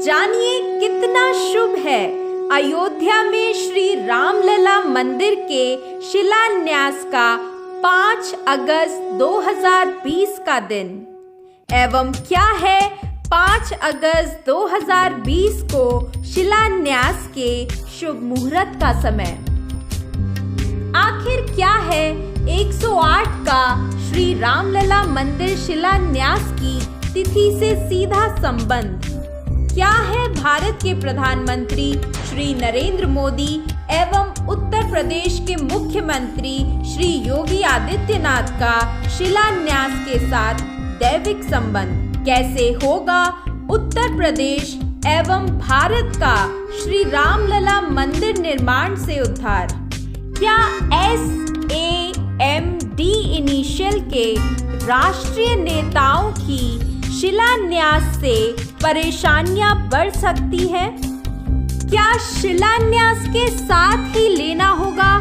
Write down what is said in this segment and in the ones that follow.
जानिए कितना शुभ है अयोध्या में श्री रामलला मंदिर के शिलान्यास का 5 अगस्त 2020 का दिन। एवं क्या है 5 अगस्त 2020 को शिलान्यास के शुभ मुहूर्त का समय? आखिर क्या है 108 का श्री रामलला मंदिर शिलान्यास की तिथि से सीधा संबंध? क्या है भारत के प्रधानमंत्री श्री नरेंद्र मोदी एवं उत्तर प्रदेश के मुख्यमंत्री श्री योगी आदित्यनाथ का शिलान्यास के साथ दैविक संबंध? कैसे होगा उत्तर प्रदेश एवं भारत का श्री रामलला मंदिर निर्माण से उद्धार? क्या SAMD इनिशियल के राष्ट्रीय नेताओं की शिलान्यास से परेशानियां बढ़ सकती हैं? क्या शिलान्यास के साथ ही लेना होगा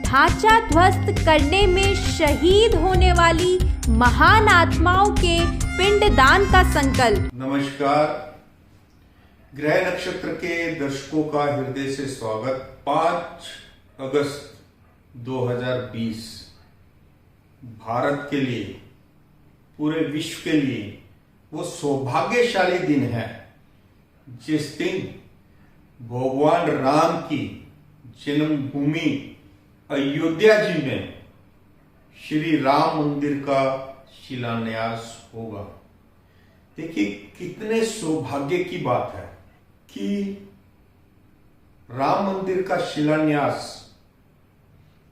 ढांचा ध्वस्त करने में शहीद होने वाली महान आत्माओं के पिंडदान का संकल्प? नमस्कार, ग्रह नक्षत्र के दर्शकों का हृदय से स्वागत। 5 अगस्त 2020 भारत के लिए, पूरे विश्व के लिए वो सौभाग्यशाली दिन है जिस दिन भगवान राम की जन्मभूमि अयोध्या जी में श्री राम मंदिर का शिलान्यास होगा। देखिए कितने सौभाग्य की बात है कि राम मंदिर का शिलान्यास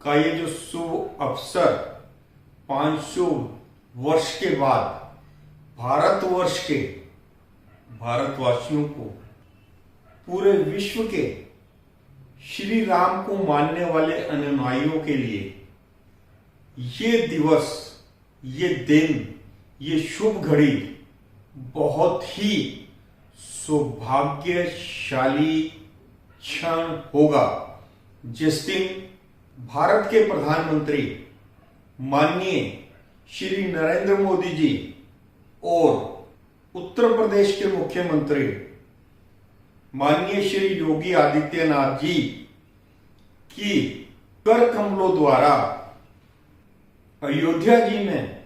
का ये जो शुभ अवसर 500 वर्ष के बाद भारतवर्ष के भारतवासियों को, पूरे विश्व के श्री राम को मानने वाले अनुयायियों के लिए ये दिवस, ये दिन, ये शुभ घड़ी बहुत ही सौभाग्यशाली क्षण होगा जिस दिन भारत के प्रधानमंत्री माननीय श्री नरेंद्र मोदी जी और उत्तर प्रदेश के मुख्यमंत्री माननीय श्री योगी आदित्यनाथ जी की कर कमलों द्वारा अयोध्या जी में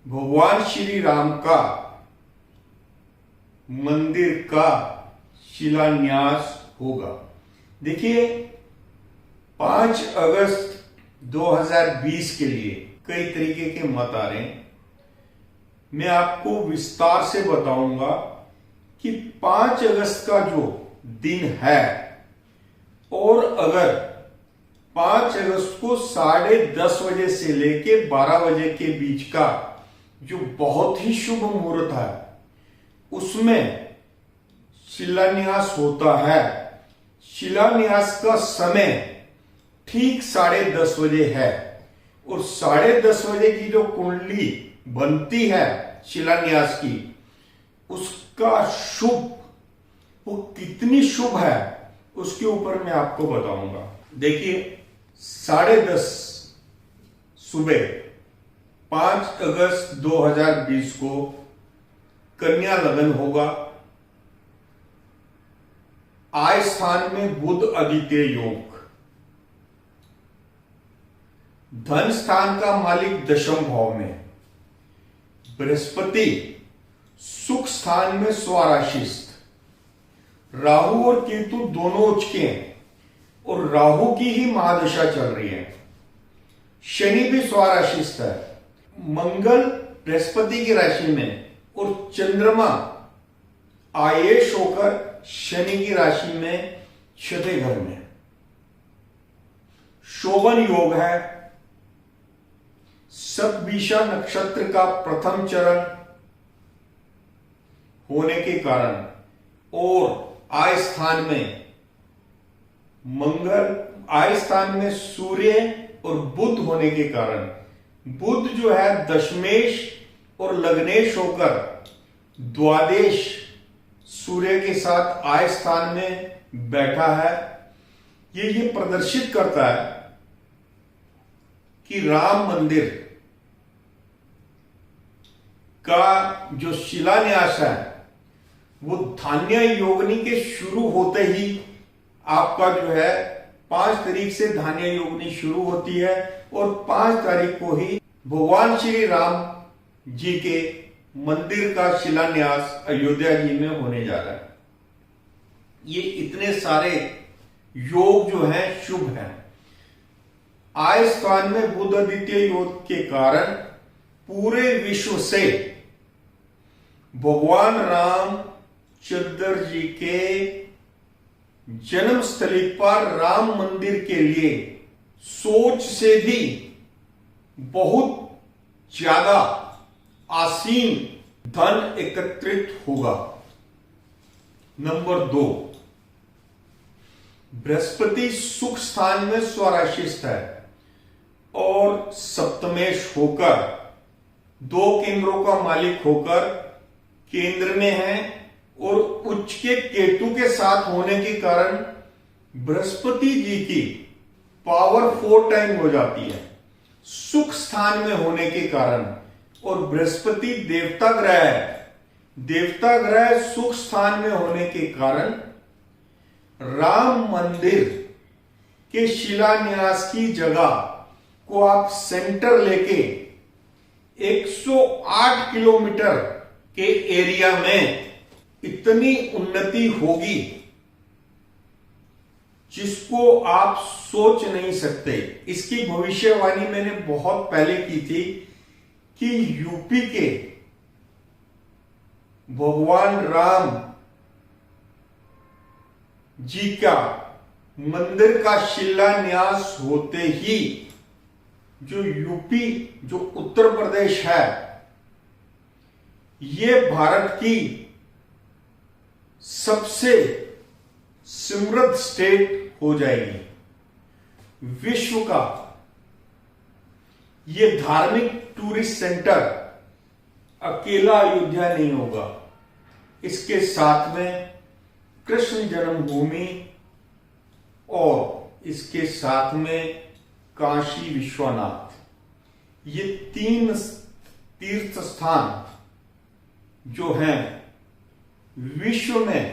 भगवान श्री राम का मंदिर का शिलान्यास होगा। देखिए 5 अगस्त 2020 के लिए कई तरीके के मत आ रहे हैं। मैं आपको विस्तार से बताऊंगा कि 5 अगस्त का जो दिन है, और अगर 5 अगस्त को 10:30 बजे से लेके 12 बजे के बीच का जो बहुत ही शुभ मुहूर्त है उसमें शिलान्यास होता है। शिलान्यास का समय ठीक 10:30 बजे है और 10:30 बजे की जो कुंडली बनती है शिलान्यास की, उसका शुभ, वो कितनी शुभ है उसके ऊपर मैं आपको बताऊंगा। देखिए 10:30 सुबह 5 अगस्त 2020 को कन्या लगन होगा। आय स्थान में बुध आदित्य योग, धन स्थान का मालिक दशम भाव में, बृहस्पति सुख स्थान में स्वराशिस्थ, राहु और केतु दोनों उच्च के हैं और राहु की ही महादशा चल रही है। शनि भी स्वराशिस्थ है, मंगल बृहस्पति की राशि में और चंद्रमा आयेश होकर शनि की राशि में छठे घर में। शोभन योग है, शतभिषा नक्षत्र का प्रथम चरण होने के कारण और आय स्थान में मंगल, आय स्थान में सूर्य और बुध होने के कारण, बुध जो है दशमेश और लग्नेश होकर द्वादश सूर्य के साथ आय स्थान में बैठा है। ये प्रदर्शित करता है कि राम मंदिर का जो शिलान्यास है वो धान्य योगिनी के शुरू होते ही आपका जो है 5 तारीख से धान्य योगिनी शुरू होती है और 5 तारीख को ही भगवान श्री राम जी के मंदिर का शिलान्यास अयोध्या जी में होने जा रहा है। ये इतने सारे योग जो हैं शुभ हैं। आय स्थान में बुध आदित्य योग के कारण पूरे विश्व से भगवान रामचंद्र जी के जन्म स्थली पर राम मंदिर के लिए सोच से भी बहुत ज्यादा आसीन धन एकत्रित होगा। नंबर 2, बृहस्पति सुख स्थान में स्वराशिस्थ है और सप्तमेश होकर 2 केंद्रों का मालिक होकर केंद्र में है और उच्च के केतु के साथ होने के कारण बृहस्पति जी की पावर 4 टाइम हो जाती है सुख स्थान में होने के कारण। और बृहस्पति देवता ग्रह है, देवता ग्रह सुख स्थान में होने के कारण राम मंदिर के शिलान्यास की जगह को आप सेंटर लेके 108 किलोमीटर के एरिया में इतनी उन्नति होगी जिसको आप सोच नहीं सकते। इसकी भविष्यवाणी मैंने बहुत पहले की थी कि यूपी के भगवान राम जी का मंदिर का शिलान्यास होते ही जो यूपी, जो उत्तर प्रदेश है, ये भारत की सबसे समृद्ध स्टेट हो जाएगी। विश्व का ये धार्मिक टूरिस्ट सेंटर अकेला अयोध्या नहीं होगा, इसके साथ में कृष्ण जन्मभूमि और इसके साथ में काशी विश्वनाथ, ये 3 तीर्थ स्थान जो हैं विश्व में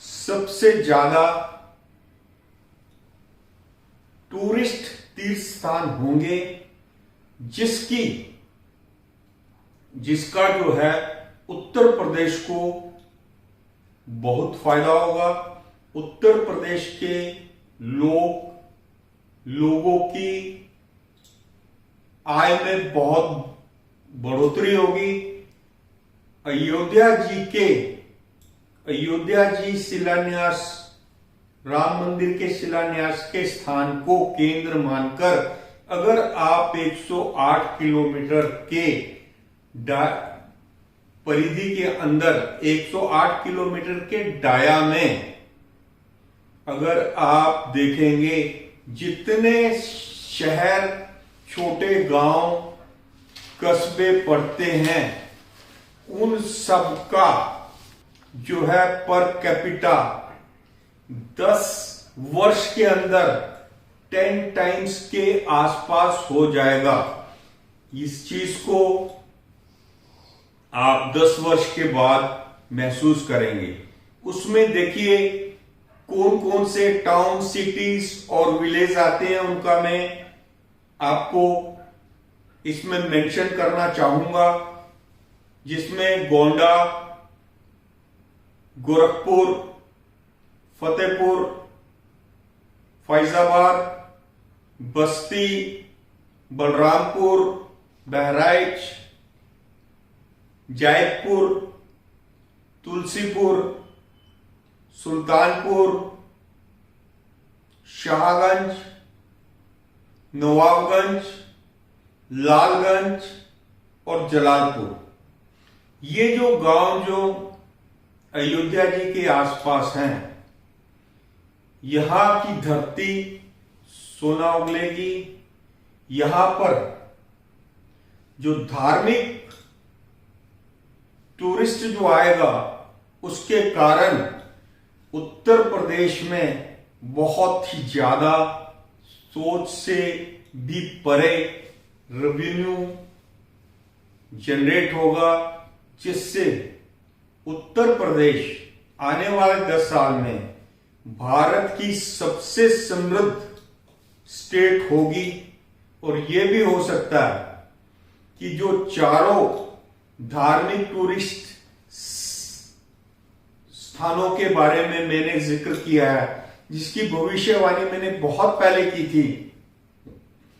सबसे ज्यादा टूरिस्ट तीर्थ स्थान होंगे, जिसका जो है उत्तर प्रदेश को बहुत फायदा होगा। उत्तर प्रदेश के लोगों की आय में बहुत बढ़ोतरी होगी। अयोध्या जी शिलान्यास, राम मंदिर के शिलान्यास के स्थान को केंद्र मानकर अगर आप 108 किलोमीटर के परिधि के अंदर 108 किलोमीटर के डाया में अगर आप देखेंगे जितने शहर, छोटे गांव, कस्बे पड़ते हैं, उन सब का जो है पर कैपिटा 10 वर्ष के अंदर 10 टाइम्स के आसपास हो जाएगा। इस चीज को आप 10 वर्ष के बाद महसूस करेंगे। उसमें देखिए कौन कौन से टाउन, सिटीज और विलेज आते हैं, उनका मैं आपको इसमें मेंशन करना चाहूंगा, जिसमें गोंडा, गोरखपुर, फतेहपुर, फैजाबाद, बस्ती, बलरामपुर, बहराइच, जैतपुर, तुलसीपुर, सुल्तानपुर, शाहगंज, नवाबगंज, लालगंज और जलालपुर। ये जो गांव जो अयोध्या जी के आसपास हैं, यहां की धरती सोना उगलेगी। यहां पर जो धार्मिक टूरिस्ट जो आएगा उसके कारण उत्तर प्रदेश में बहुत ही ज्यादा सोच से भी परे रेवेन्यू जनरेट होगा, जिससे उत्तर प्रदेश आने वाले 10 साल में भारत की सबसे समृद्ध स्टेट होगी। और यह भी हो सकता है कि जो चारों धार्मिक टूरिस्ट स्थानों के बारे में मैंने जिक्र किया है, जिसकी भविष्यवाणी मैंने बहुत पहले की थी,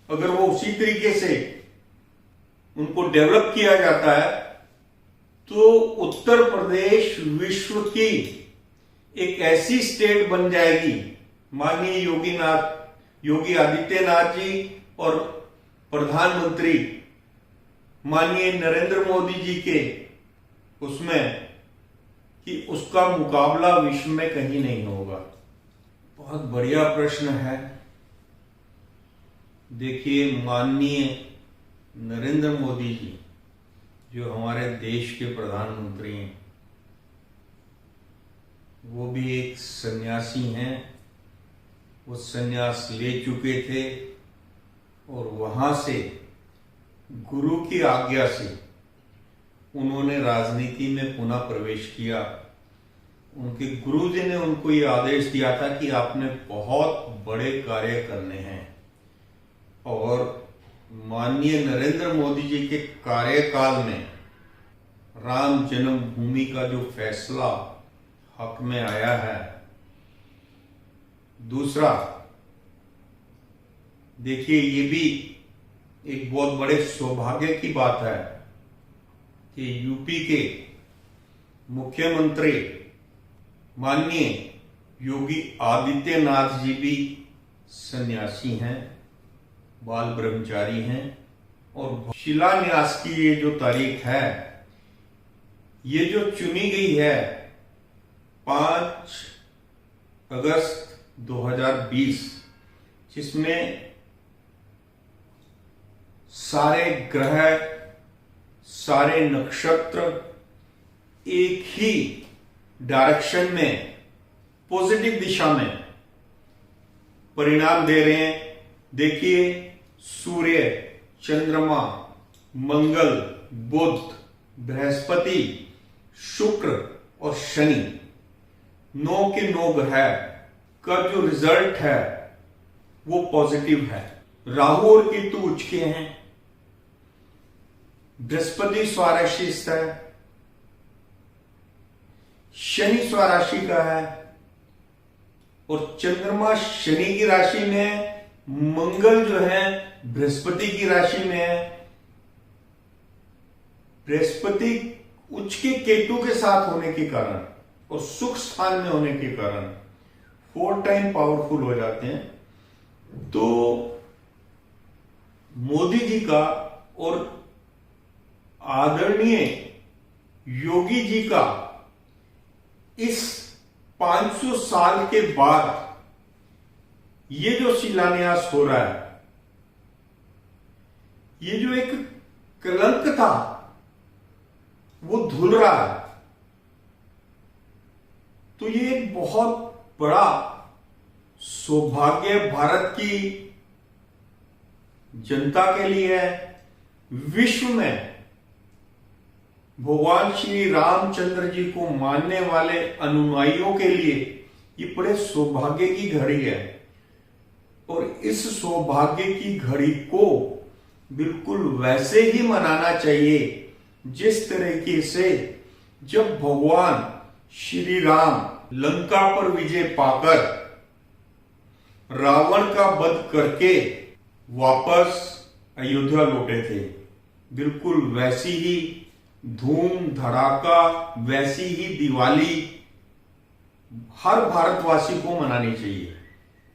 अगर वो उसी तरीके से उनको डेवलप किया जाता है तो उत्तर प्रदेश विश्व की एक ऐसी स्टेट बन जाएगी। माननीय योगी आदित्यनाथ जी और प्रधानमंत्री माननीय नरेंद्र मोदी जी के उसमें कि उसका मुकाबला विश्व में कहीं नहीं होगा। बहुत बढ़िया प्रश्न है। देखिए, माननीय नरेंद्र मोदी जी जो हमारे देश के प्रधानमंत्री हैं, वो भी एक सन्यासी हैं। वो सन्यास ले चुके थे और वहां से गुरु की आज्ञा से उन्होंने राजनीति में पुनः प्रवेश किया। उनके गुरुजी ने उनको ये आदेश दिया था कि आपने बहुत बड़े कार्य करने हैं, और माननीय नरेंद्र मोदी जी के कार्यकाल में राम जन्मभूमि का जो फैसला हक में आया है। दूसरा, देखिए, ये भी एक बहुत बड़े सौभाग्य की बात है कि यूपी के मुख्यमंत्री माननीय योगी आदित्यनाथ जी भी सन्यासी हैं, बाल ब्रह्मचारी हैं। और शिलान्यास की ये जो तारीख है, ये जो चुनी गई है 5 अगस्त 2020, जिसमें सारे ग्रह, सारे नक्षत्र एक ही डायरेक्शन में, पॉजिटिव दिशा में परिणाम दे रहे हैं। देखिए, सूर्य, चंद्रमा, मंगल, बुध, बृहस्पति, शुक्र और शनि, 9 के 9 ग्रह का जो रिजल्ट है वो पॉजिटिव है। राहु और केतु उच्च के हैं, बृहस्पति स्वराशि है, शनि स्वराशि का है, और चंद्रमा शनि की राशि में है, मंगल जो है बृहस्पति की राशि में है। बृहस्पति उच्च के केतु के साथ होने के कारण और सुख स्थान में होने के कारण 4 टाइम पावरफुल हो जाते हैं। तो मोदी जी का और आदरणीय योगी जी का इस 500 साल के बाद ये जो शिलान्यास हो रहा है, ये जो एक कलंक था वो धुल रहा है। तो ये एक बहुत बड़ा सौभाग्य भारत की जनता के लिए है। विश्व में भगवान श्री रामचंद्र जी को मानने वाले अनुयायियों के लिए ये बड़े सौभाग्य की घड़ी है, और इस सौभाग्य की घड़ी को बिल्कुल वैसे ही मनाना चाहिए जिस तरीके से जब भगवान श्री राम लंका पर विजय पाकर रावण का वध करके वापस अयोध्या लौटे थे, बिल्कुल वैसी ही धूम धड़ाका, वैसी ही दिवाली हर भारतवासी को मनानी चाहिए।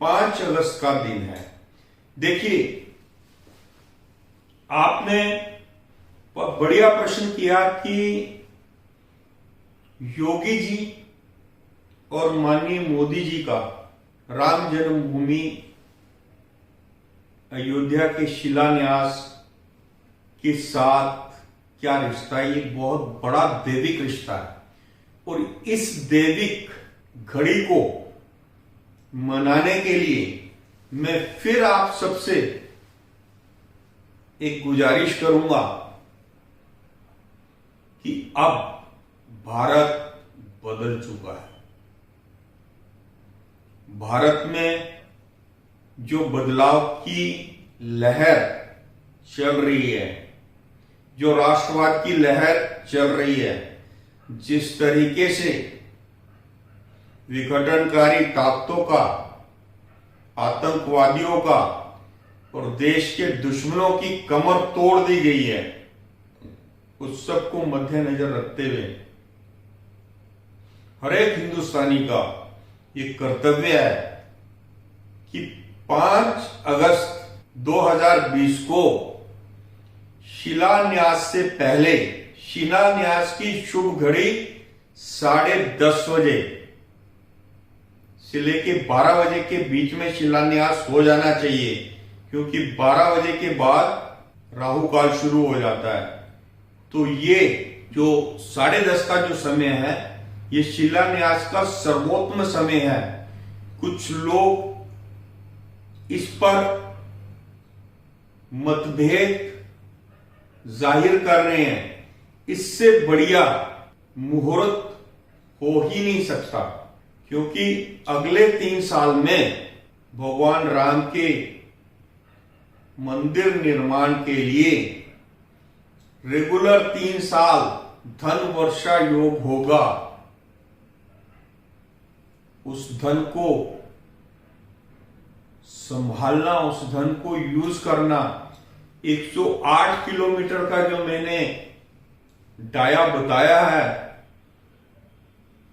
5 अगस्त का दिन है। देखिए, आपने बढ़िया प्रश्न किया कि योगी जी और माननीय मोदी जी का राम जन्मभूमि अयोध्या के शिलान्यास के साथ क्या रिश्ता है। ये बहुत बड़ा दैविक रिश्ता है, और इस दैविक घड़ी को मनाने के लिए मैं फिर आप सबसे एक गुजारिश करूंगा कि अब भारत बदल चुका है। भारत में जो बदलाव की लहर चल रही है, जो राष्ट्रवाद की लहर चल रही है, जिस तरीके से विघटनकारी ताकतों का, आतंकवादियों का और देश के दुश्मनों की कमर तोड़ दी गई है, उस सब को मद्देनजर रखते हुए हर एक हिंदुस्तानी का ये कर्तव्य है कि 5 अगस्त 2020 को शिलान्यास से पहले, शिलान्यास की शुभ घड़ी 10:30 बजे से लेके 12 बजे के बीच में शिलान्यास हो जाना चाहिए, क्योंकि 12 बजे के बाद राहु काल शुरू हो जाता है। तो ये जो 10:30 का जो समय है, ये शिलान्यास का सर्वोत्तम समय है। कुछ लोग इस पर मतभेद जाहिर कर रहे हैं। इससे बढ़िया मुहूर्त हो ही नहीं सकता, क्योंकि अगले 3 साल में भगवान राम के मंदिर निर्माण के लिए रेगुलर 3 साल धन वर्षा योग होगा। उस धन को संभालना, उस धन को यूज करना, 108 किलोमीटर का जो मैंने डाया बताया है,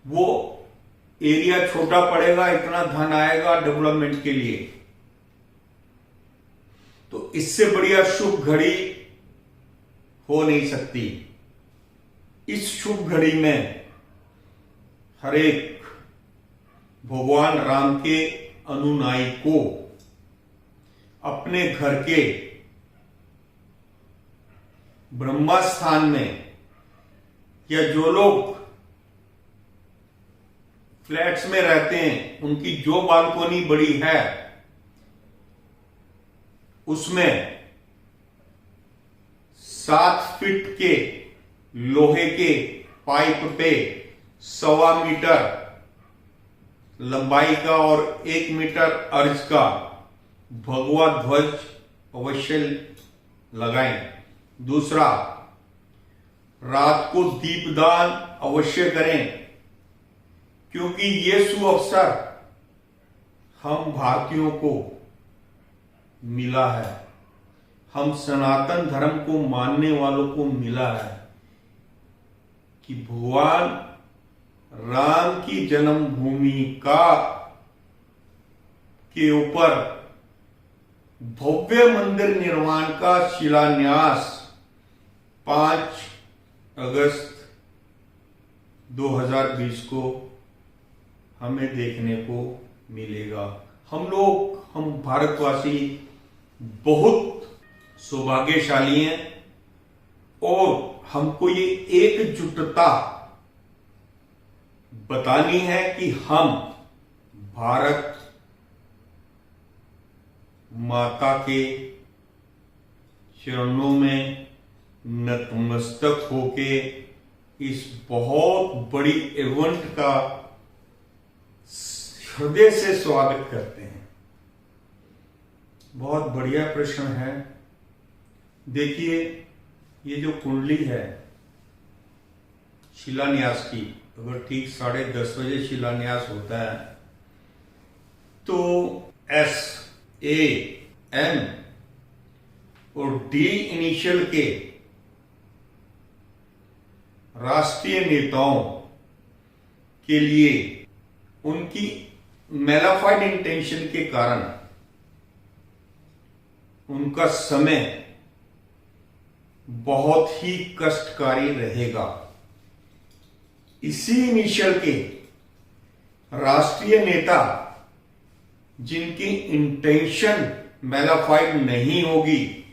वो एरिया छोटा पड़ेगा, इतना धन आएगा डेवलपमेंट के लिए। तो इससे बढ़िया शुभ घड़ी हो नहीं सकती। इस शुभ घड़ी में हर एक भगवान राम के अनुयायी को अपने घर के ब्रह्मा स्थान में, या जो लोग फ्लैट्स में रहते हैं, उनकी जो बालकोनी बड़ी है, उसमें 7 फीट के लोहे के पाइप पे 1.25 मीटर लंबाई का और 1 मीटर अर्ज का भगवा ध्वज अवश्य लगाएं। दूसरा, रात को दीपदान अवश्य करें, क्योंकि ये शुभ अवसर हम भारतीयों को मिला है, हम सनातन धर्म को मानने वालों को मिला है कि भगवान राम की जन्मभूमि के ऊपर भव्य मंदिर निर्माण का शिलान्यास 5 अगस्त 2020 को हमें देखने को मिलेगा। हम भारतवासी बहुत सौभाग्यशाली हैं, और हमको ये एकजुटता बतानी है कि हम भारत माता के चरणों में नतमस्तक होके इस बहुत बड़ी इवेंट का हृदय से स्वागत करते हैं। बहुत बढ़िया प्रश्न है। देखिए, ये जो कुंडली है शिलान्यास की, अगर ठीक 10:30 बजे शिलान्यास होता है, तो SAM और D इनिशियल के राष्ट्रीय नेताओं के लिए उनकी मैलाफाइड इंटेंशन के कारण उनका समय बहुत ही कष्टकारी रहेगा। इसी इनिशियल के राष्ट्रीय नेता जिनकी इंटेंशन मैलाफाइड नहीं होगी,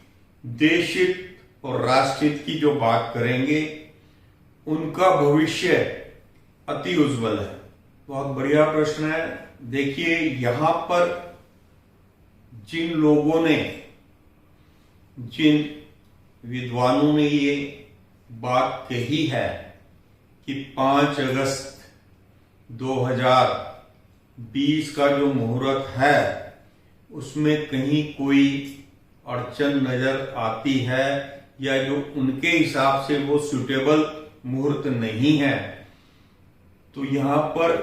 देश हित और राष्ट्र हित की जो बात करेंगे, उनका भविष्य अति उज्जवल है। बहुत बढ़िया प्रश्न है। देखिए, यहां पर जिन लोगों ने, जिन विद्वानों ने ये बात कही है कि 5 अगस्त 2020 का जो मुहूर्त है उसमें कहीं कोई अड़चन नजर आती है या जो उनके हिसाब से वो सुटेबल मुहूर्त नहीं है, तो यहां पर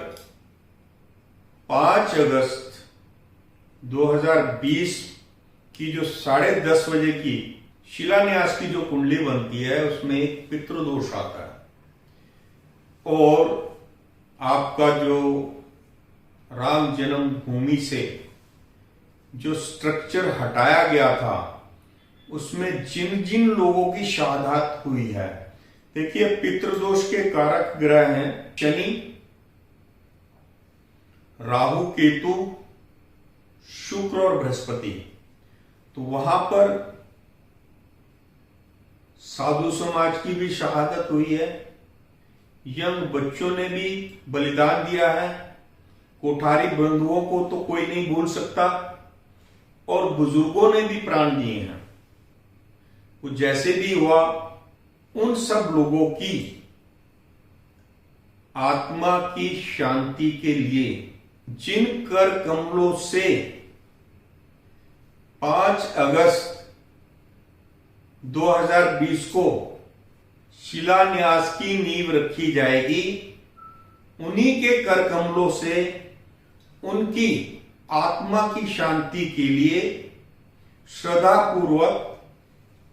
5 अगस्त 2020 की जो 10:30 बजे की शिलान्यास की जो कुंडली बनती है उसमें एक पितृदोष आता है और आपका जो राम जन्मभूमि से जो स्ट्रक्चर हटाया गया था उसमें जिन जिन लोगों की शहादत हुई है, देखिए पितृदोष के कारक ग्रह हैं शनि, राहु, केतु, शुक्र और बृहस्पति। तो वहां पर साधु समाज की भी शहादत हुई है, यंग बच्चों ने भी बलिदान दिया है, कोठारी बंधुओं को तो कोई नहीं भूल सकता और बुजुर्गों ने भी प्राण दिए हैं। वो जैसे भी हुआ, उन सब लोगों की आत्मा की शांति के लिए जिन कर कमलों से 5 अगस्त 2020 को शिलान्यास की नींव रखी जाएगी, उन्हीं के कर कमलों से उनकी आत्मा की शांति के लिए श्रद्धा पूर्वक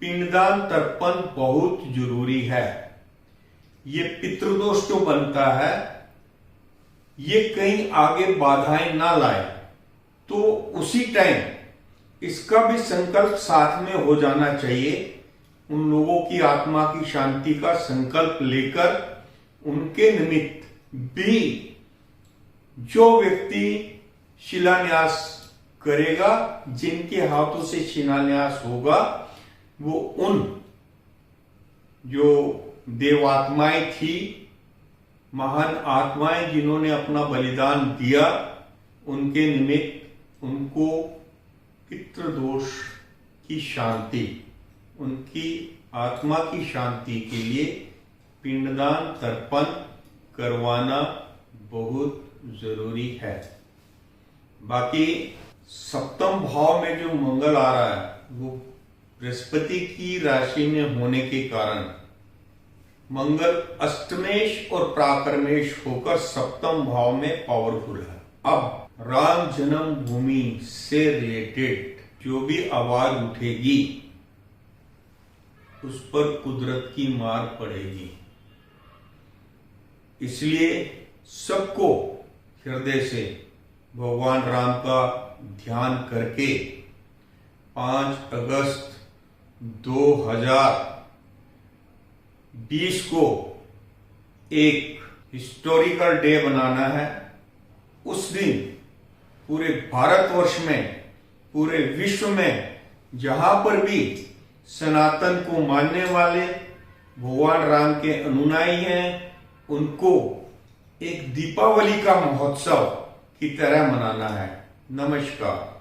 पिंडदान तर्पण बहुत जरूरी है। ये पितृदोष जो बनता है ये कहीं आगे बाधाएं ना लाए, तो उसी टाइम इसका भी संकल्प साथ में हो जाना चाहिए। उन लोगों की आत्मा की शांति का संकल्प लेकर उनके निमित्त भी जो व्यक्ति शिलान्यास करेगा, जिनके हाथों से शिलान्यास होगा, वो उन जो देवात्माएं थी, महान आत्माएं जिन्होंने अपना बलिदान दिया, उनके निमित्त उनको पितृदोष की शांति, उनकी आत्मा की शांति के लिए पिंडदान तर्पण करवाना बहुत जरूरी है। बाकी सप्तम भाव में जो मंगल आ रहा है वो बृहस्पति की राशि में होने के कारण मंगल अष्टमेश और प्राकर्मेश होकर सप्तम भाव में पावरफुल है। अब राम जन्मभूमि से रिलेटेड जो भी आवाज उठेगी उस पर कुदरत की मार पड़ेगी। इसलिए सबको हृदय से भगवान राम का ध्यान करके 5 अगस्त 2020 को एक हिस्टोरिकल डे बनाना है। उस दिन पूरे भारतवर्ष में, पूरे विश्व में जहां पर भी सनातन को मानने वाले भगवान राम के अनुयायी हैं, उनको एक दीपावली का महोत्सव की तरह मनाना है। नमस्कार।